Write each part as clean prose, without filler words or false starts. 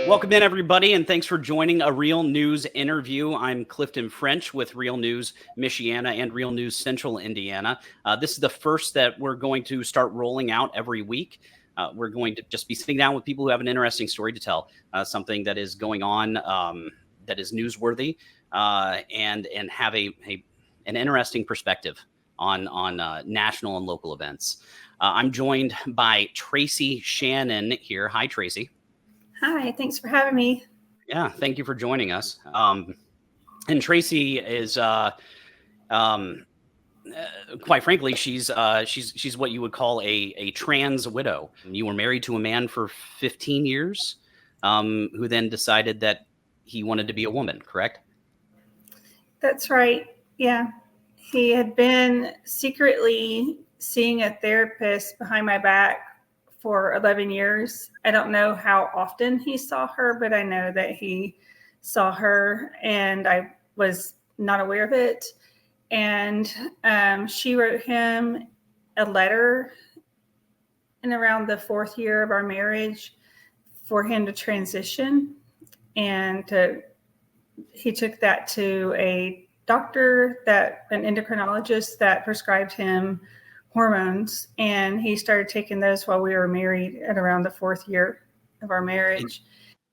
Welcome in, everybody, and thanks for joining a Real News interview. I'm Clifton French with Real News Michiana and Real News Central Indiana. This is the first that we're going to start rolling out every week. We're going to just be sitting down with people who have an interesting story to tell, something that is going on that is newsworthy, and have an interesting perspective on national and local events. I'm joined by Tracy Shannon here. Hi, Tracy. Hi, thanks for having me. Yeah, thank you for joining us. And Tracy is, quite frankly, she's what you would call a trans widow. You were married to a man for 15 years, who then decided that he wanted to be a woman, correct? That's right. Yeah. He had been secretly seeing a therapist behind my back for 11 years. I don't know how often he saw her, but I know that he saw her and I was not aware of it. And she wrote him a letter in around the 4th year of our marriage for him to transition. And he took that to a doctor, an endocrinologist that prescribed him hormones, and he started taking those while we were married at around the 4th year of our marriage.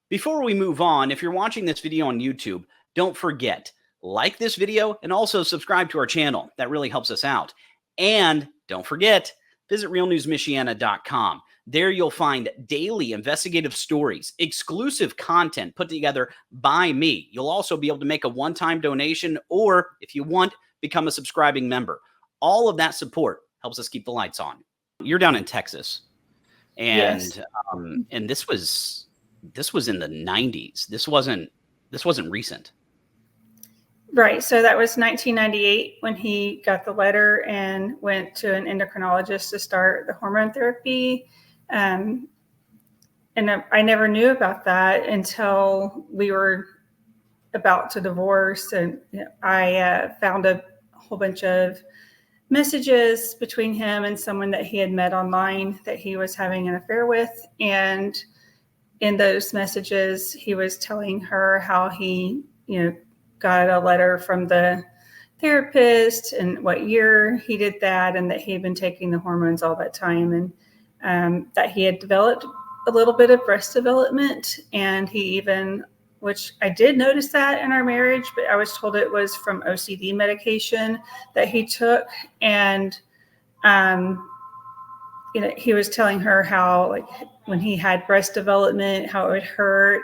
Before we move on, if you're watching this video on YouTube, don't forget, like this video and also subscribe to our channel. That really helps us out. And don't forget, visit realnewsmichiana.com. There you'll find daily investigative stories, exclusive content put together by me. You'll also be able to make a one-time donation, or if you want, become a subscribing member. All of that support helps us keep the lights on. You're down in Texas, and Yes. And this was in the 90s. This wasn't recent. Right. So that was 1998 when he got the letter and went to an endocrinologist to start the hormone therapy. And I never knew about that until we were about to divorce. And I found a whole bunch of messages between him and someone that he had met online that he was having an affair with. And in those messages, he was telling her how he, got a letter from the therapist and what year he did that, and that he had been taking the hormones all that time, and that he had developed a little bit of breast development. And he even, which I did notice that in our marriage, but I was told it was from OCD medication that he took. And, he was telling her how, like, when he had breast development, how it would hurt.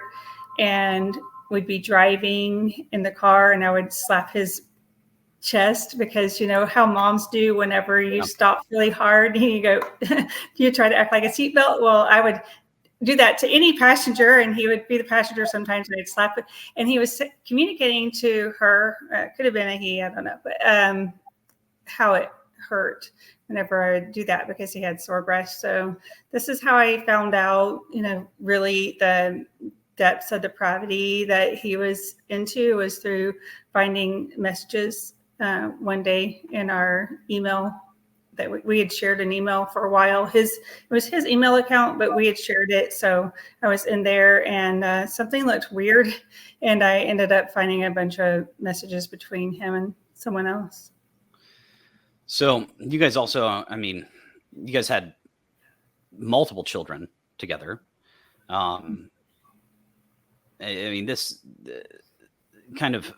And we'd be driving in the car and I would slap his chest, because how moms do whenever you stop really hard, you go, you try to act like a seatbelt. Well, I would do that to any passenger, and he would be the passenger sometimes, and I'd slap it. And he was communicating to her, could have been a he, I don't know, but how it hurt whenever I would do that, because he had sore breasts. So this is how I found out, really the depths of depravity that he was into, was through finding messages one day in our email that we had shared an email for a while. It was his email account, but we had shared it. So I was in there, and something looked weird, and I ended up finding a bunch of messages between him and someone else. So you guys also, you guys had multiple children together. This kind of,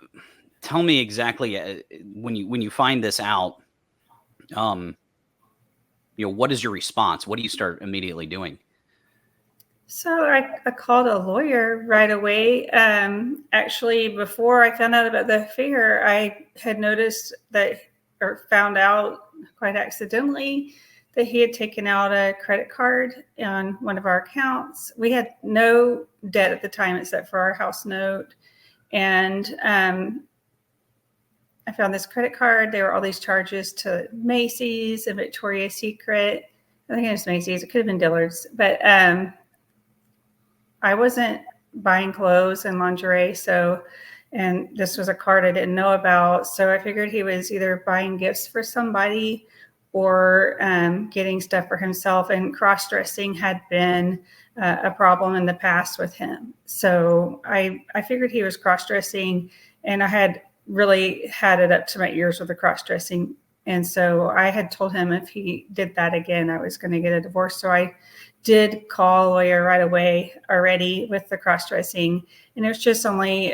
tell me exactly when you find this out, what is your response? What do you start immediately doing? So I called a lawyer right away. Actually, before I found out about the affair, I had noticed that, or found out quite accidentally, that he had taken out a credit card on one of our accounts. We had no debt at the time except for our house note. And I found this credit card. There were all these charges to Macy's and Victoria's Secret. I think it was Macy's. It could have been Dillard's. But I wasn't buying clothes and lingerie. And this was a card I didn't know about. So I figured he was either buying gifts for somebody, or getting stuff for himself. And cross-dressing had been a problem in the past with him. So I figured he was cross-dressing, and I had really had it up to my ears with the cross-dressing. And so I had told him if he did that again, I was going to get a divorce. So I did call a lawyer right away already with the cross-dressing. And it was just only,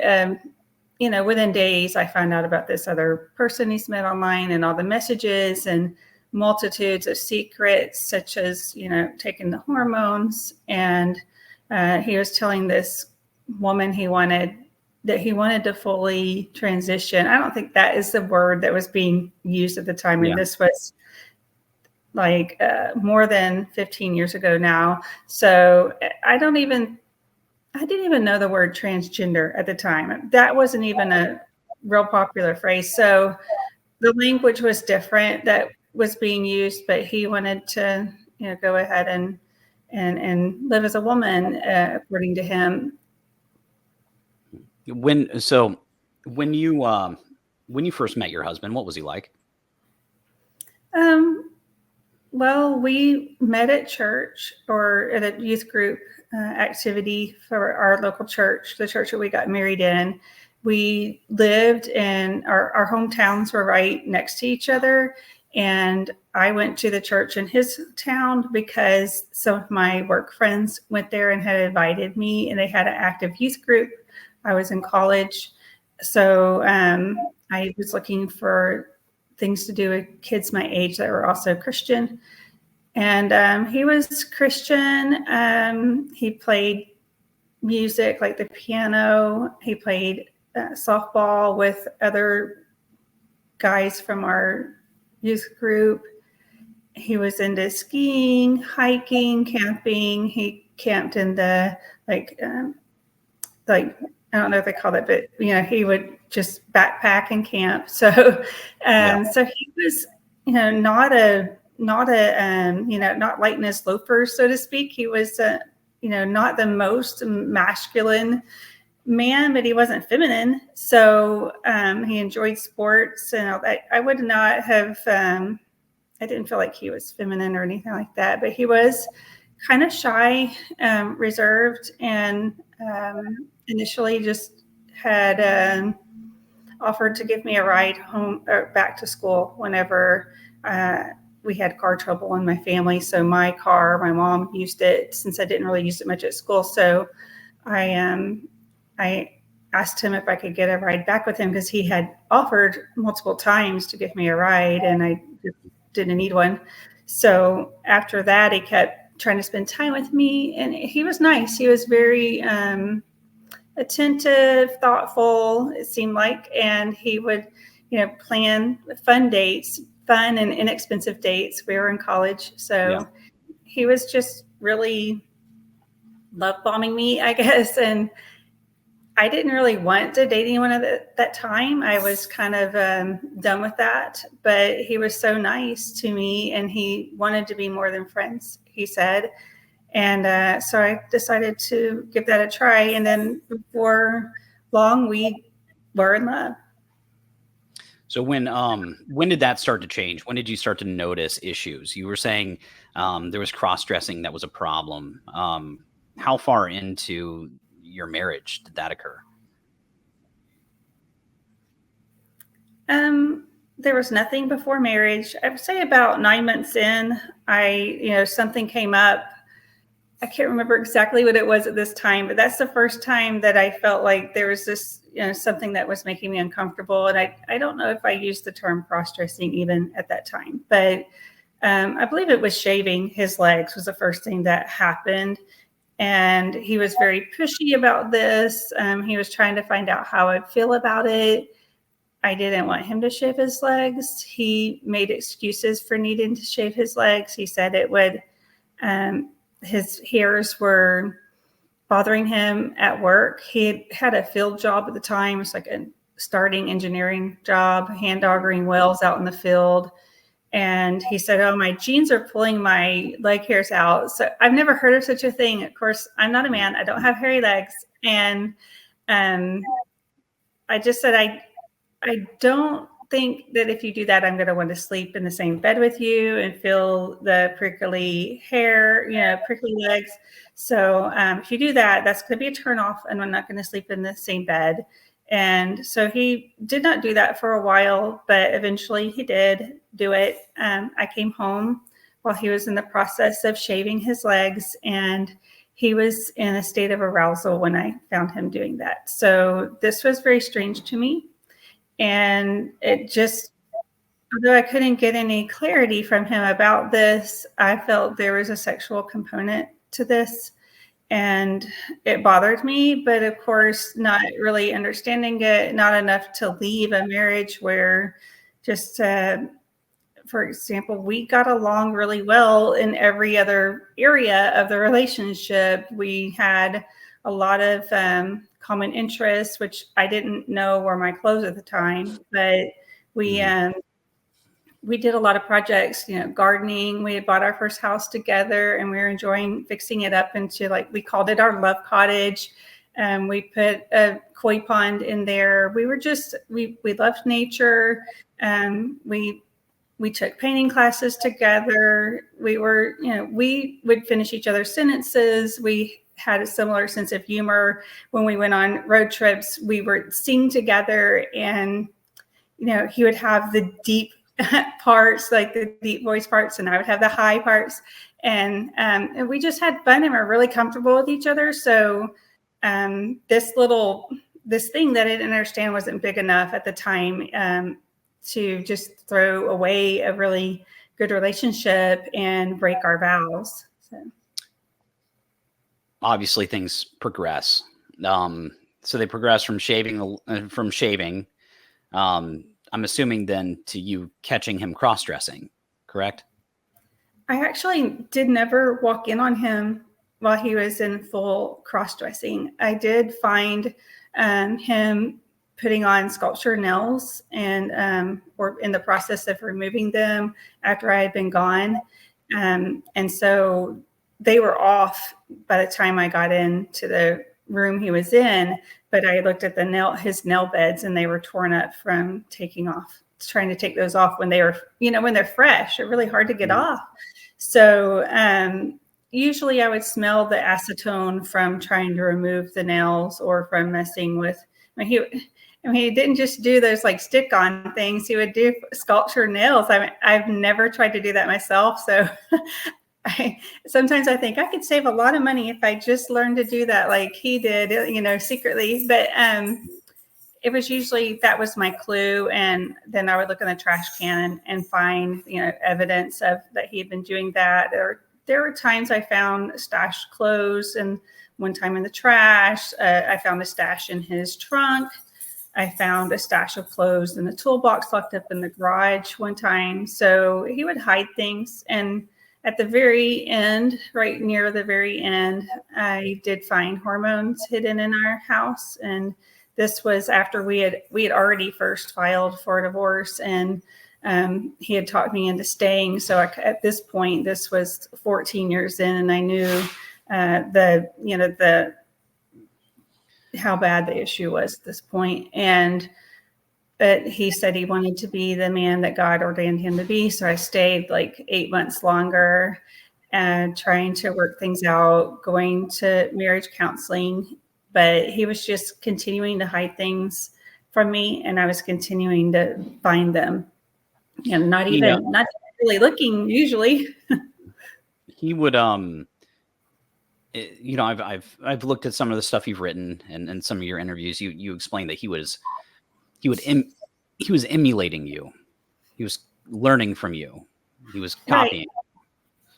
within days, I found out about this other person he's met online and all the messages and multitudes of secrets, such as, taking the hormones. And he was telling this woman he wanted to fully transition. I don't think that is the word that was being used at the time. And this was like more than 15 years ago now. So I didn't even know the word transgender at the time. That wasn't even a real popular phrase. So the language was different that was being used, but he wanted to, go ahead and live as a woman, according to him. When you first met your husband, what was he like? Well, we met at church or at a youth group activity for our local church, the church that we got married in. We lived in our hometowns were right next to each other. And I went to the church in his town because some of my work friends went there and had invited me, and they had an active youth group. I was in college. So I was looking for things to do with kids my age that were also Christian. And he was Christian. He played music like the piano. He played softball with other guys from our youth group. He was into skiing, hiking, camping. He camped in the I don't know if they call it, but he would just backpack and camp. So so he was not light in his loafers, so to speak. He was not the most masculine man, but he wasn't feminine. So he enjoyed sports and all that. I would not have I didn't feel like he was feminine or anything like that, but he was kind of shy, reserved, and initially just had offered to give me a ride home or back to school whenever we had car trouble in my family. So my mom used it since I didn't really use it much at school. So I asked him if I could get a ride back with him because he had offered multiple times to give me a ride, and I didn't need one. So after that, he kept trying to spend time with me, and he was nice. He was very attentive, thoughtful, it seemed like, and he would, plan fun and inexpensive dates. We were in college, so he was just really love bombing me, I guess. And I didn't really want to date anyone at that time. I was kind of done with that, but he was so nice to me, and he wanted to be more than friends, he said. And so I decided to give that a try. And then before long, we were in love. So when did that start to change? When did you start to notice issues? You were saying there was cross-dressing that was a problem. How far into your marriage did that occur? There was nothing before marriage. I would say about 9 months in, something came up. I can't remember exactly what it was at this time, but that's the first time that I felt like there was this, something that was making me uncomfortable. And I don't know if I used the term cross-dressing even at that time, but I believe it was shaving his legs was the first thing that happened. And he was very pushy about this. He was trying to find out how I'd feel about it. I didn't want him to shave his legs. He made excuses for needing to shave his legs. He said it would, his hairs were bothering him at work. He had a field job at the time. It was like a starting engineering job, hand augering wells out in the field. And he said, "Oh, my jeans are pulling my leg hairs out." So I've never heard of such a thing. Of course, I'm not a man. I don't have hairy legs. And I just said, I don't think that if you do that, I'm going to want to sleep in the same bed with you and feel the prickly hair, prickly legs. So if you do that, that's going to be a turnoff, and I'm not going to sleep in the same bed. And so he did not do that for a while, but eventually he did do it. I came home while he was in the process of shaving his legs, and he was in a state of arousal when I found him doing that. So this was very strange to me. And it just, although I couldn't get any clarity from him about this, I felt there was a sexual component to this. And it bothered me, but of course, not really understanding it, not enough to leave a marriage where just, for example, we got along really well in every other area of the relationship. We had a lot of common interests, which I didn't know were my clothes at the time, but we did a lot of projects, gardening. We had bought our first house together, and we were enjoying fixing it up into, like, we called it our love cottage. We put a koi pond in there. We were just, we loved nature. We took painting classes together. We were, we would finish each other's sentences. We had a similar sense of humor. When we went on road trips, we would sing together, and, he would have the deep parts, like the deep voice parts, and I would have the high parts. And we just had fun, and we're really comfortable with each other. So this thing that I didn't understand wasn't big enough at the time to just throw away a really good relationship and break our vows. So obviously things progress. So they progress from shaving. I'm assuming then to you catching him cross-dressing, correct? I actually did never walk in on him while he was in full cross-dressing. I did find him putting on sculpture nails and or in the process of removing them after I had been gone. And so they were off by the time I got into the room he was in, but I looked at his nail beds, and they were torn up from trying to take those off when they were, when they're fresh. They're really hard to get off. So usually I would smell the acetone from trying to remove the nails or from messing with, he didn't just do those like stick-on things. He would do sculpture nails. I've never tried to do that myself. So sometimes I think I could save a lot of money if I just learned to do that like he did, secretly. But it was usually, that was my clue. And then I would look in the trash can and find, evidence of that he had been doing that. There were times I found stashed clothes, and one time in the trash. I found a stash in his trunk. I found a stash of clothes in the toolbox locked up in the garage one time. So he would hide things. And at the very end, right near the very end, I did find hormones hidden in our house. And this was after we had already first filed for a divorce, and he had talked me into staying. So at this point, this was 14 years in, and I knew how bad the issue was at this point. But he said he wanted to be the man that God ordained him to be. So I stayed like 8 months longer and trying to work things out, going to marriage counseling. But he was just continuing to hide things from me, and I was continuing to find them. Not really looking usually. He would I've looked at some of the stuff you've written and some of your interviews. You explained that he was emulating you. He was learning from you. He was copying. Right.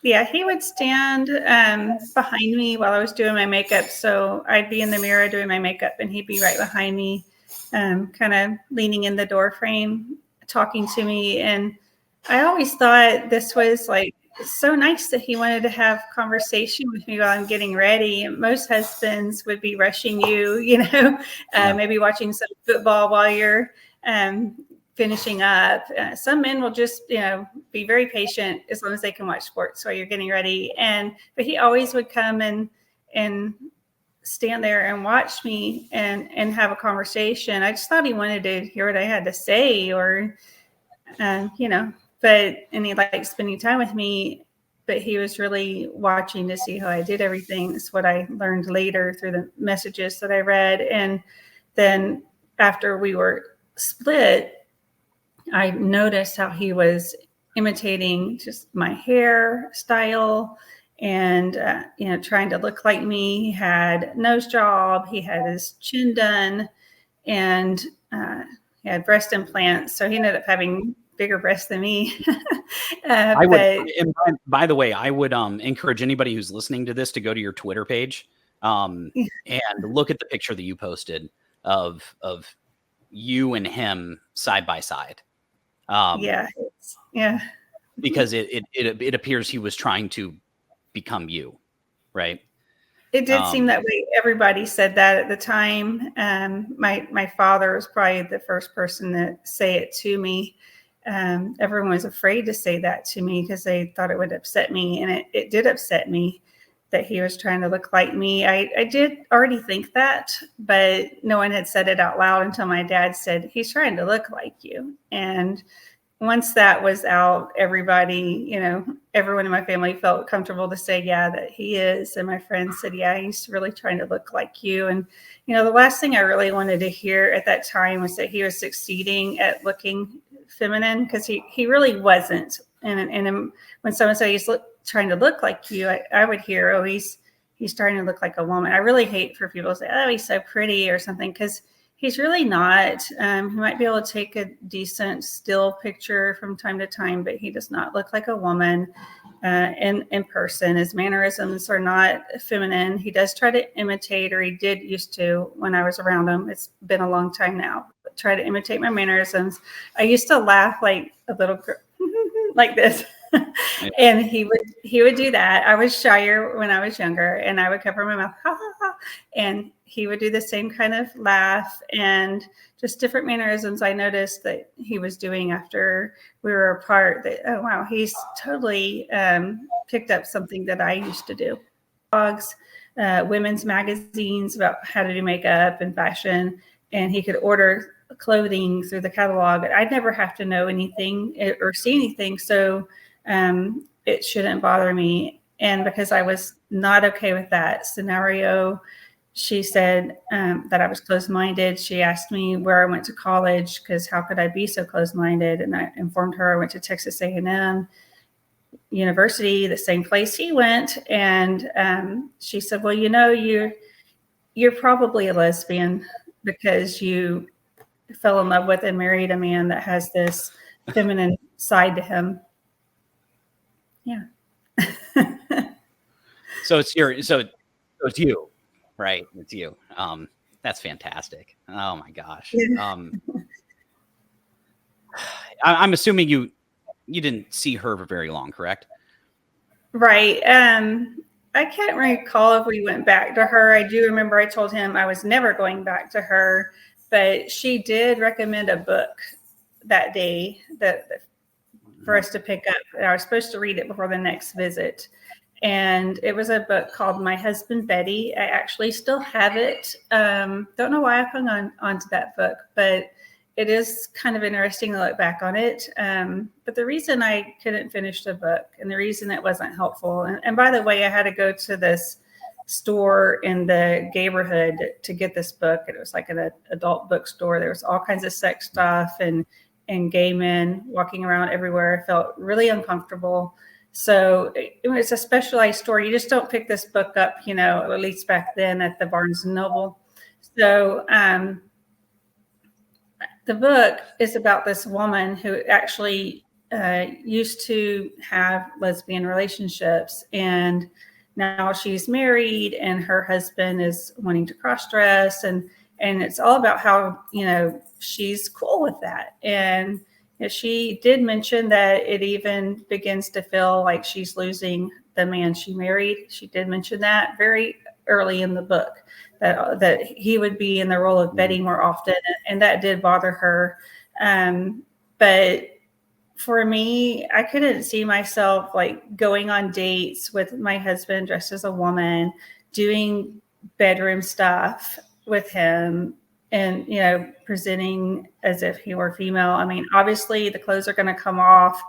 Yeah, he would stand behind me while I was doing my makeup. So I'd be in the mirror doing my makeup, and he'd be right behind me, kind of leaning in the door frame, talking to me. And I always thought this was like so nice that he wanted to have conversation with me while I'm getting ready. Most husbands would be rushing you, maybe watching some football while you're finishing up. Some men will just, be very patient as long as they can watch sports while you're getting ready. But he always would come and stand there and watch me and have a conversation. I just thought he wanted to hear what I had to say, or and he liked spending time with me, but he was really watching to see how I did everything. That's what I learned later through the messages that I read. And then after we were split, I noticed how he was imitating just my hair style and, trying to look like me. He had nose job, he had his chin done, and he had breast implants. So he ended up having bigger breasts than me. I would, and by the way, I would encourage anybody who's listening to this to go to your Twitter page and look at the picture that you posted of you and him side by side. Yeah. Because it appears he was trying to become you, right? It did seem that way. Everybody said that at the time. My father was probably the first person to say it to me. Everyone was afraid to say that to me because they thought it would upset me. And it did upset me that he was trying to look like me. I did already think that, but no one had said it out loud until my dad said, he's trying to look like you. And once that was out, everybody, everyone in my family felt comfortable to say, yeah, that he is. And my friends said, yeah, he's really trying to look like you. And, the last thing I really wanted to hear at that time was that he was succeeding at looking feminine, because he really wasn't. And when someone said he's trying to look like you, I would hear, oh, he's trying to look like a woman. I really hate for people to say, oh, he's so pretty or something, because he's really not. He might be able to take a decent still picture from time to time, but he does not look like a woman in person. His mannerisms are not feminine. He does try to imitate, or he did used to when I was around him. It's been a long time now. But try to imitate my mannerisms. I used to laugh like a little girl, like this. And he would do that. I was shyer when I was younger, and I would cover my mouth, ha, ha, ha. And he would do the same kind of laugh, and just different mannerisms I noticed that he was doing after we were apart. That, oh, wow, he's totally picked up something that I used to do. Blogs, women's magazines about how to do makeup and fashion, and he could order clothing through the catalog. I'd never have to know anything or see anything, so it shouldn't bother me. And because I was not okay with that scenario, she said that I was closed-minded. She asked me where I went to college, because how could I be so closed-minded? And I informed her I went to Texas A&M University, the same place he went. And she said, well, you're probably a lesbian because you fell in love with and married a man that has this feminine side to him. Yeah. So it's you, right? It's you. That's fantastic. Oh my gosh. I'm assuming you didn't see her for very long, correct? Right. I can't recall if we went back to her. I do remember I told him I was never going back to her, but she did recommend a book that day that for us to pick up. And I was supposed to read it before the next visit. And it was a book called My Husband, Betty. I actually still have it. Don't know why I hung on to that book, but it is kind of interesting to look back on it. But the reason I couldn't finish the book, and the reason it wasn't helpful, and by the way, I had to go to this store in the neighborhood to get this book. It was like an adult bookstore. There was all kinds of sex stuff and gay men walking around everywhere. I felt really uncomfortable. So it's a specialized store. You just don't pick this book up, at least back then at the Barnes & Noble. So the book is about this woman who actually used to have lesbian relationships, and now she's married and her husband is wanting to cross-dress, and it's all about how, she's cool with that. And she did mention that it even begins to feel like she's losing the man she married. She did mention that very early in the book, that he would be in the role of Betty more often, and that did bother her. But for me, I couldn't see myself like going on dates with my husband dressed as a woman, doing bedroom stuff with him and, presenting as if he were female. I mean, obviously the clothes are going to come off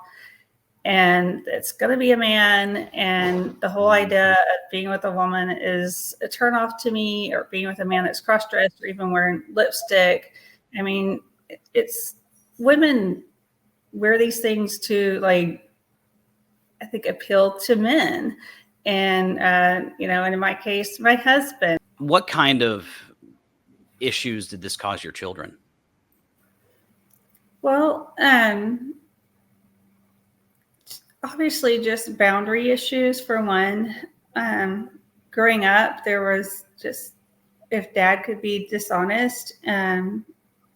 and it's going to be a man. And the whole idea of being with a woman is a turnoff to me, or being with a man that's cross-dressed or even wearing lipstick. I mean, it's women wear these things to, like, I think, appeal to men. And, and in my case, my husband. What kind of issues did this cause your children? Well, obviously just boundary issues for one. Growing up, there was just, if dad could be dishonest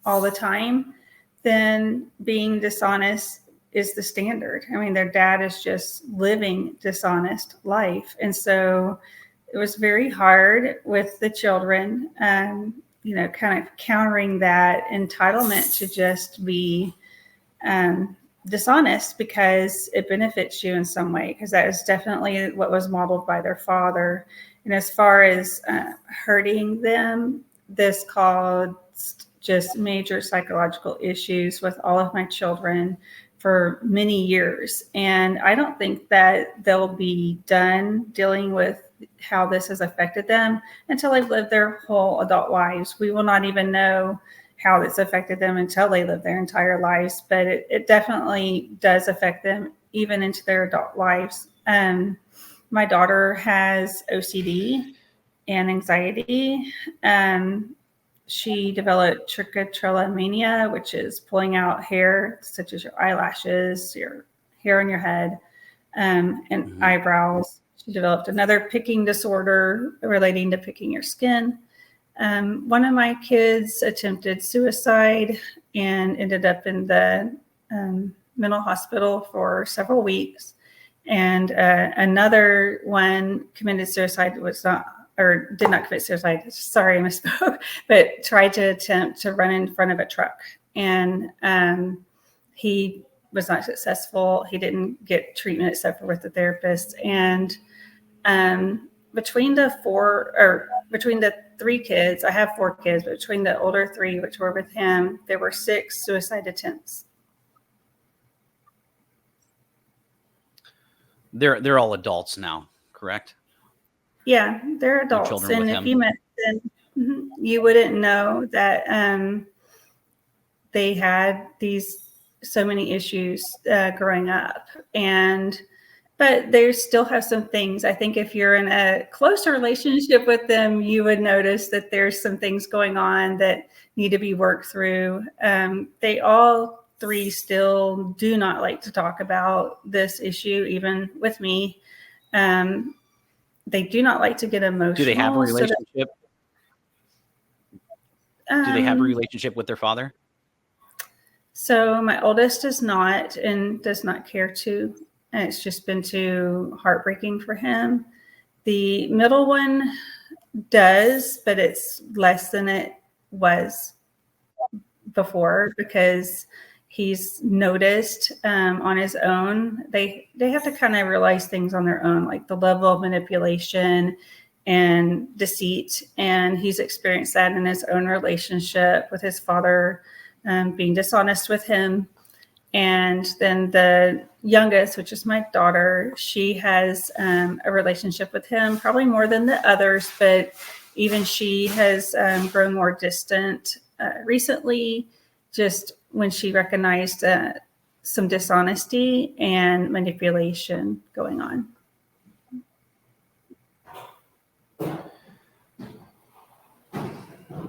all the time, then being dishonest is the standard. I mean, their dad is just living dishonest life. And so it was very hard with the children, kind of countering that entitlement to just be dishonest because it benefits you in some way, because that is definitely what was modeled by their father. And as far as hurting them, this caused just major psychological issues with all of my children for many years. And I don't think that they'll be done dealing with how this has affected them until they've lived their whole adult lives. We will not even know how it's affected them until they live their entire lives, but it definitely does affect them even into their adult lives. My daughter has OCD and anxiety. She developed trichotillomania, which is pulling out hair, such as your eyelashes, your hair on your head, and eyebrows. She developed another picking disorder relating to picking your skin. One of my kids attempted suicide and ended up in the mental hospital for several weeks. And another one committed suicide, did not commit suicide. Sorry, I misspoke, but tried to attempt to run in front of a truck. And he was not successful. He didn't get treatment except for with the therapist. And between the three kids, I have 4 kids, but between the older 3, which were with him, there were 6 suicide attempts. They're all adults now, correct? Yeah, they're adults. And if you met them, you wouldn't know that they had so many issues growing up. But they still have some things. I think if you're in a closer relationship with them, you would notice that there's some things going on that need to be worked through. They all 3 still do not like to talk about this issue, even with me. They do not like to get emotional. Do they have a relationship? Do they have a relationship with their father? So my oldest does not, and does not care to. And it's just been too heartbreaking for him. The middle one does, but it's less than it was before, because he's noticed on his own. They have to kind of realize things on their own, like the level of manipulation and deceit. And he's experienced that in his own relationship with his father, being dishonest with him. And then the youngest, which is my daughter, she has a relationship with him, probably more than the others, but even she has grown more distant recently, just when she recognized some dishonesty and manipulation going on.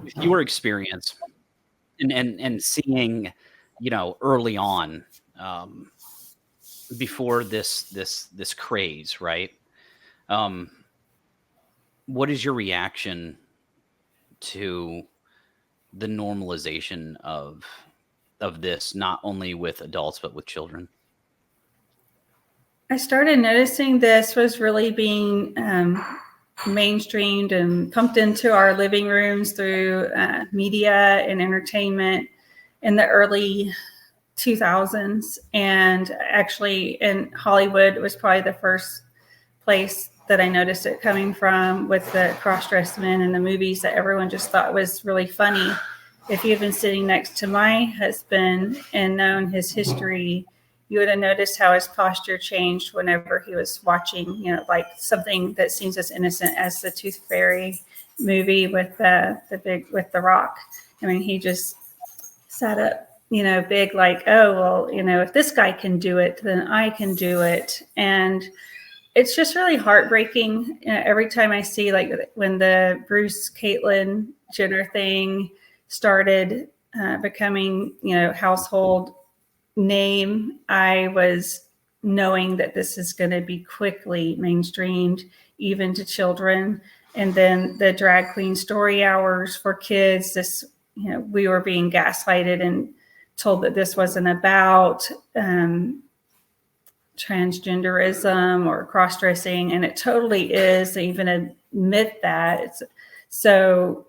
With your experience and seeing, early on, before this craze, right? What is your reaction to the normalization of this, not only with adults, but with children? I started noticing this was really being mainstreamed and pumped into our living rooms through media and entertainment in the early 2000s. And actually in Hollywood, it was probably the first place that I noticed it coming from with the cross-dressed men in the movies that everyone just thought was really funny. If you had been sitting next to my husband and known his history, you would have noticed how his posture changed whenever he was watching, you know, like something that seems as innocent as the Tooth Fairy movie with the Rock. I mean, he just sat up, you know, big, like, oh, well, you know, if this guy can do it, then I can do it. And it's just really heartbreaking. You know, every time I see, like, when the Bruce Caitlyn Jenner thing started becoming, you know, household name, I was knowing that this is going to be quickly mainstreamed, even to children. And then the drag queen story hours for kids, this, you know, we were being gaslighted and told that this wasn't about transgenderism or cross-dressing, and it totally is. They even admit that. It's so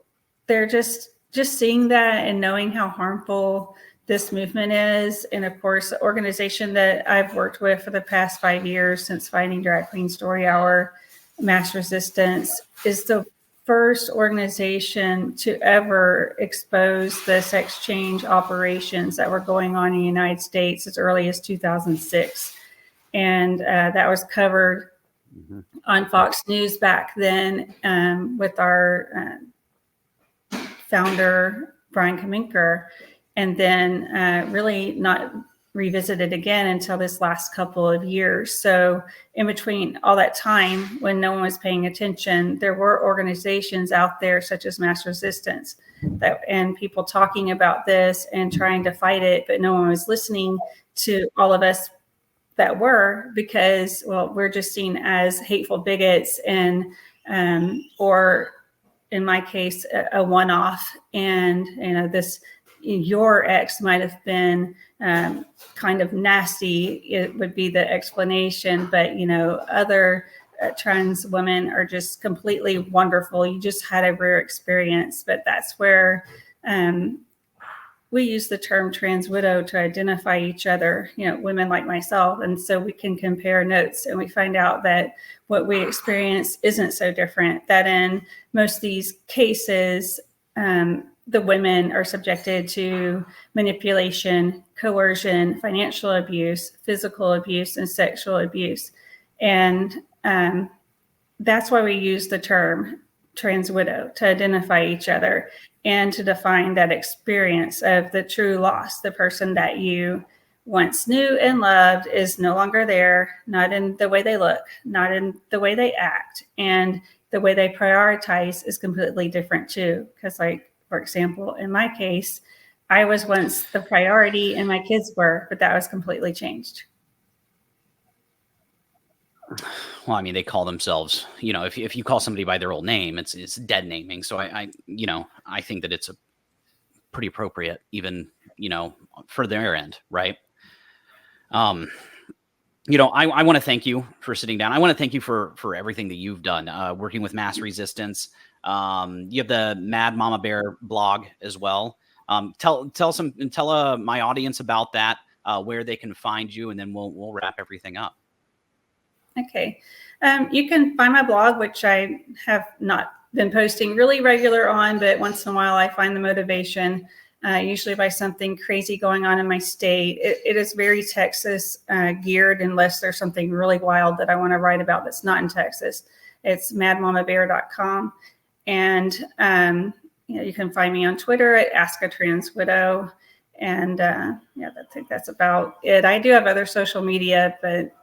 they're just seeing that and knowing how harmful this movement is. And of course, the organization that I've worked with for the past 5 years since finding Drag Queen Story Hour, Mass Resistance, is the first organization to ever expose the sex change operations that were going on in the United States as early as 2006. And that was covered on Fox News back then with our founder, Brian Kaminker, and then really not revisited again until this last couple of years. So in between all that time, when no one was paying attention, there were organizations out there such as Mass Resistance and people talking about this and trying to fight it, but no one was listening to all of us that were, because, well, we're just seen as hateful bigots and or in my case a one-off. And you know, this, your ex might have been kind of nasty, it would be the explanation, but you know, other trans women are just completely wonderful. You just had a rare experience. But that's where we use the term trans widow to identify each other, you know, women like myself. And so we can compare notes and we find out that what we experience isn't so different, that in most of these cases, the women are subjected to manipulation, coercion, financial abuse, physical abuse, and sexual abuse. And that's why we use the term trans widow, to identify each other and to define that experience of the true loss. The person that you once knew and loved is no longer there, not in the way they look, not in the way they act, and the way they prioritize is completely different too. Because, like, for example, in my case, I was once the priority and my kids were, but that was completely changed. Well, I mean, they call themselves, you know, if you call somebody by their old name, it's dead naming. So I you know, I think that it's a pretty appropriate, even, you know, for their end, right? You know, I want to thank you for sitting down. I want to thank you for everything that you've done, working with Mass Resistance. You have the Mad Mama Bear blog as well. Tell my audience about that, where they can find you, and then we'll wrap everything up. Okay. You can find my blog, which I have not been posting really regular on, but once in a while I find the motivation, usually by something crazy going on in my state. It is very Texas geared, unless there's something really wild that I want to write about that's not in Texas. It's madmamabear.com. And you know, you can find me on Twitter at Ask a Trans Widow. And yeah, I think that's about it. I do have other social media, but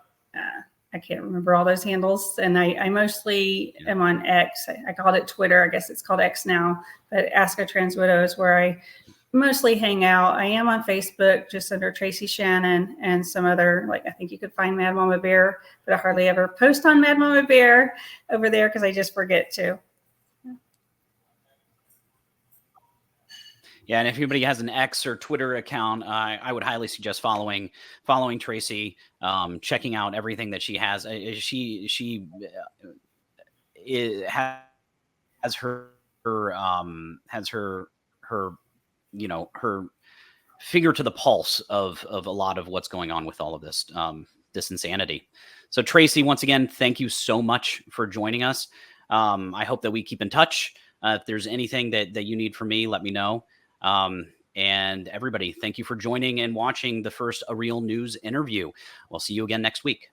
I can't remember all those handles. And I mostly am on X. I called it Twitter. I guess it's called X now. But Ask a Trans Widow is where I mostly hang out. I am on Facebook just under Tracy Shannon and some other, like, I think you could find Mad Mama Bear, but I hardly ever post on Mad Mama Bear over there because I just forget to. Yeah, and if anybody has an X or Twitter account, I would highly suggest following Tracy, checking out everything that she has. She has her you know, her finger to the pulse of a lot of what's going on with all of this this insanity. So Tracy, once again, thank you so much for joining us. I hope that we keep in touch. If there's anything that you need from me, let me know. And everybody, thank you for joining and watching the first A Real News interview. We'll see you again next week.